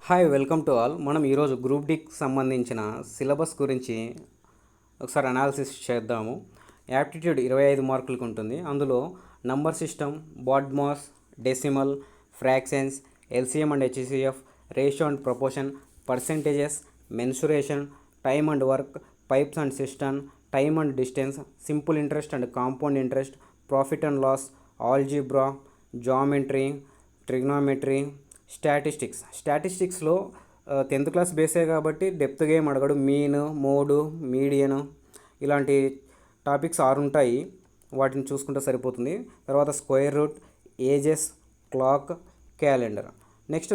Hi welcome to all. మనం ఈరోజు group డికి సంబంధించిన సిలబస్ గురించి ఒకసారి అనాలిసిస్ చేద్దాము. యాప్టిట్యూడ్ 25 మార్కులకు ఉంటుంది. అందులో number system, BODMAS, decimal, fractions, LCM and HCF, ratio and proportion, percentages, mensuration, time and work, pipes and cistern, time and distance, simple interest and compound interest, profit and loss, algebra, geometry, trigonometry, స్టాటిస్టిక్స్లో 10th class బేసే కాబట్టి డెప్త్గా ఏం అడగడు. Mean, mode, median ఇలాంటి topics 6 ఉంటాయి. వాటిని చూసుకుంటే సరిపోతుంది. తర్వాత square root, ages, clock, calendar. Next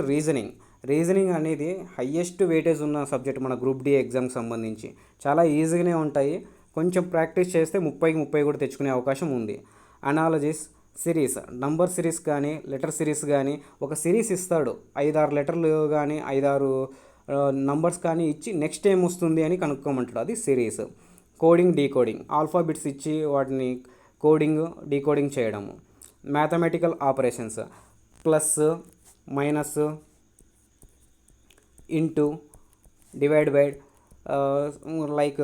reasoning అనేది హయ్యెస్ట్ వెయిటేజ్ ఉన్న సబ్జెక్ట్ మన గ్రూప్ డి ఎగ్జామ్కి సంబంధించి. చాలా ఈజీగానే ఉంటాయి. కొంచెం ప్రాక్టీస్ చేస్తే 30కి 30 కూడా తెచ్చుకునే అవకాశం ఉంది. అనాలజిస్, సిరీస్, నంబర్ సిరీస్ కానీ లెటర్ సిరీస్ కానీ ఒక సిరీస్ ఇస్తాడు. 5-6 లెటర్లు కానీ 5-6 నంబర్స్ కానీ ఇచ్చి నెక్స్ట్ ఏం వస్తుంది అని కనుక్కోమంటాడు. అది సిరీస్. కోడింగ్, డీకోడింగ్, ఆల్ఫాబెట్స్ ఇచ్చి వాటిని కోడింగ్, డీకోడింగ్ చేయడము. Mathematical operations, plus, minus, into, divide by, like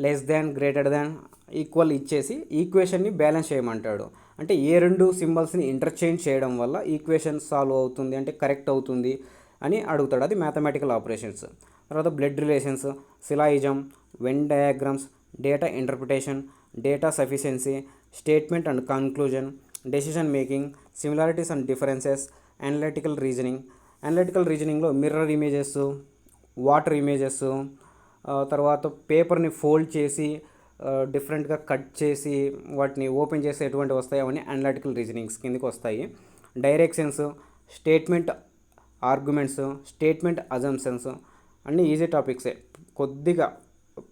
less than, greater than, equal ఇచ్చేసి ఈక్వేషన్ని బ్యాలెన్స్ చేయమంటాడు. అంటే ఏ రెండు సింబల్స్ని ఇంటర్చేంజ్ చేయడం వల్ల ఈక్వేషన్ సాల్వ్ అవుతుంది, అంటే కరెక్ట్ అవుతుంది అని అడుగుతాడు. అది మ్యాథమెటికల్ ఆపరేషన్స్. తర్వాత blood relations, syllogism, Venn diagrams, data interpretation, data sufficiency, statement and conclusion, decision making, similarities and differences, analytical రీజనింగ్లో మిర్రర్ ఇమేజెస్, వాటర్ ఇమేజెస్, తర్వాత పేపర్ని ఫోల్డ్ చేసి డిఫరెంట్గా కట్ చేసి వాటిని ఓపెన్ చేసి ఎటువంటి వస్తాయి అవన్నీ అనలిటికల్ రీజనింగ్స్ కిందకి వస్తాయి. Directions, statement arguments, statement assumptions అన్నీ ఈజీ టాపిక్సే. కొద్దిగా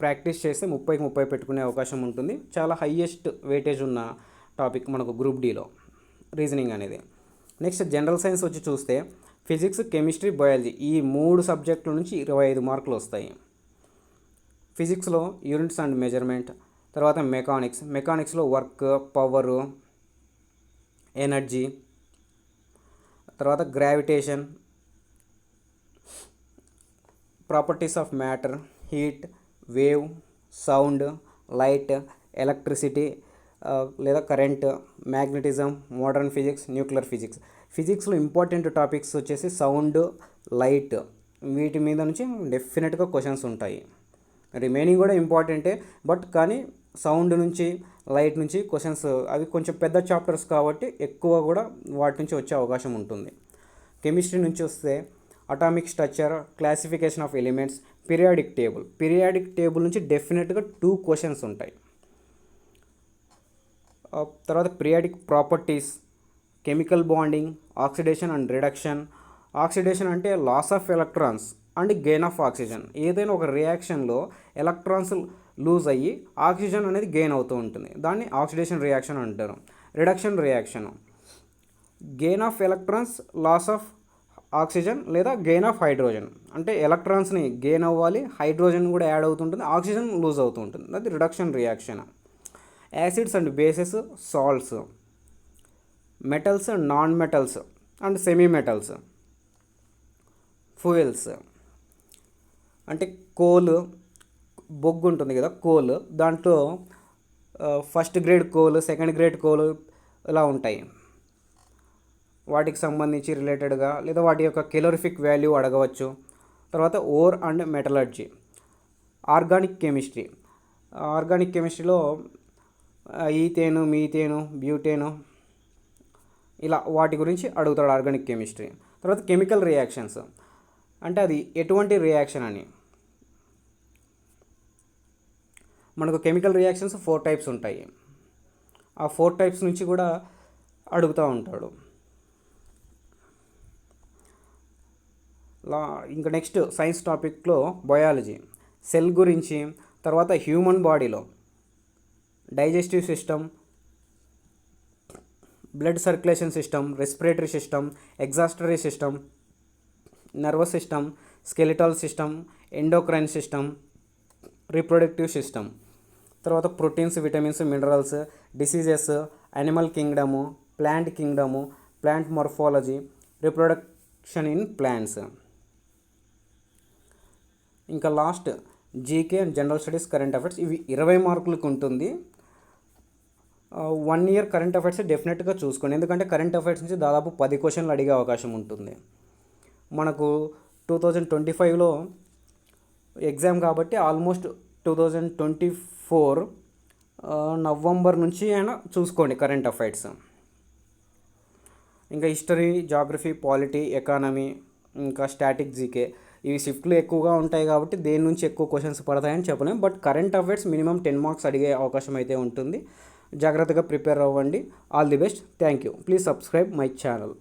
ప్రాక్టీస్ చేస్తే 30కి 30 పెట్టుకునే అవకాశం ఉంటుంది. చాలా హయ్యెస్ట్ వెయిటేజ్ ఉన్న టాపిక్ మనకు గ్రూప్ డిలో రీజనింగ్ అనేది. నెక్స్ట్ జనరల్ సైన్స్ వచ్చి చూస్తే ఫిజిక్స్, కెమిస్ట్రీ, బయాలజీ ఈ 3 సబ్జెక్టుల నుంచి 25 మార్కులు వస్తాయి. ఫిజిక్స్లో యూనిట్స్ అండ్ మెజర్మెంట్, తర్వాత మెకానిక్స్లో వర్క్, పవరు, ఎనర్జీ, తర్వాత gravitation, properties of matter, heat, wave, sound, light, electricity లేదా current, magnetism, modern physics, nuclear physics. ఫిజిక్స్లో ఇంపార్టెంట్ టాపిక్స్ వచ్చేసి సౌండ్, లైట్, వీటి మీద నుంచి డెఫినెట్గా క్వశ్చన్స్ ఉంటాయి. రిమైనింగ్ కూడా ఇంపార్టెంటే, బట్ కానీ సౌండ్ నుంచి, లైట్ నుంచి క్వశ్చన్స్ అవి కొంచెం పెద్ద చాప్టర్స్ కాబట్టి ఎక్కువ కూడా వాటి నుంచి వచ్చే అవకాశం ఉంటుంది. కెమిస్ట్రీ నుంచి వస్తే atomic structure, classification of elements, periodic table నుంచి డెఫినెట్గా 2 క్వశ్చన్స్ ఉంటాయి. తర్వాత periodic properties, chemical bonding, oxidation and reduction. Oxidation అంటే loss of electrons and gain of oxygen. ఏదైనా ఒక రియాక్షన్లో ఎలక్ట్రాన్స్ లూజ్ అయ్యి ఆక్సిజన్ అనేది గెయిన్ అవుతూ ఉంటుంది. దాన్ని ఆక్సిడేషన్ రియాక్షన్ అంటారు. Reduction reaction, gain of electrons, loss of oxygen లేదా గెయిన్ ఆఫ్ హైడ్రోజన్. అంటే ఎలక్ట్రాన్స్ని గెయిన్ అవ్వాలి, హైడ్రోజన్ కూడా యాడ్ అవుతుంటుంది, ఆక్సిజన్ లూజ్ అవుతూ ఉంటుంది. అది reduction reaction. Acids and bases, salts, metals and non metals and semi metals, fuels. అంటే కోల్, బొగ్గు ఉంటుంది కదా, కోల్, దాంట్లో first grade coal, second grade coal ఇలా ఉంటాయి. వాటికి సంబంధించి రిలేటెడ్గా లేదా వాటి యొక్క కెలోరిఫిక్ వాల్యూ అడగవచ్చు. తర్వాత ఓర్ అండ్ మెటలర్జీ. ఆర్గానిక్ కెమిస్ట్రీలో ఈథేను, మీథేను, బ్యూటేను ఇలా వాటి గురించి అడుగుతాడు ఆర్గానిక్ కెమిస్ట్రీ. తర్వాత కెమికల్ రియాక్షన్స్ అంటే అది ఎటువంటి రియాక్షన్ అని. మనకు కెమికల్ రియాక్షన్స్ 4 టైప్స్ ఉంటాయి. ఆ 4 టైప్స్ నుంచి కూడా అడుగుతూ ఉంటాడు. ఇంకా నెక్స్ట్ సైన్స్ టాపిక్లో బయాలజీ, సెల్ గురించి, తర్వాత హ్యూమన్ బాడీలో digestive system, blood circulation system, respiratory system, excretory system, nervous system, skeletal system, endocrine system, reproductive system. తర్వాత proteins, vitamins, minerals, diseases, animal kingdom, plant kingdom, plant morphology, reproduction production in plants. ఇంకా last GK and general studies current affairs, ఇవి 20 మార్కులకు ఉంటుంది. 1 year current affairs డెఫినెట్గా చూసుకోండి, ఎందుకంటే current affairs నుంచి దాదాపు 10 క్వశ్చన్లు అడిగే అవకాశం ఉంటుంది. మనకు 2025లో ఎగ్జామ్ కాబట్టి ఆల్మోస్ట్ 2024 నవంబర్ నుంచి అయినా చూసుకోండి కరెంట్ అఫైర్స్. ఇంకా హిస్టరీ, జాగ్రఫీ, పాలిటీ, ఎకానమీ, ఇంకా స్టాటిక్, జీకే, ఇవి షిఫ్ట్లు ఎక్కువగా ఉంటాయి కాబట్టి దేని నుంచి ఎక్కువ క్వశ్చన్స్ పడతాయని చెప్పలేము. But current affairs minimum 10 marks అడిగే అవకాశం అయితే ఉంటుంది. జాగ్రత్తగా ప్రిపేర్ అవ్వండి. All the best. Thank you. Please subscribe my channel.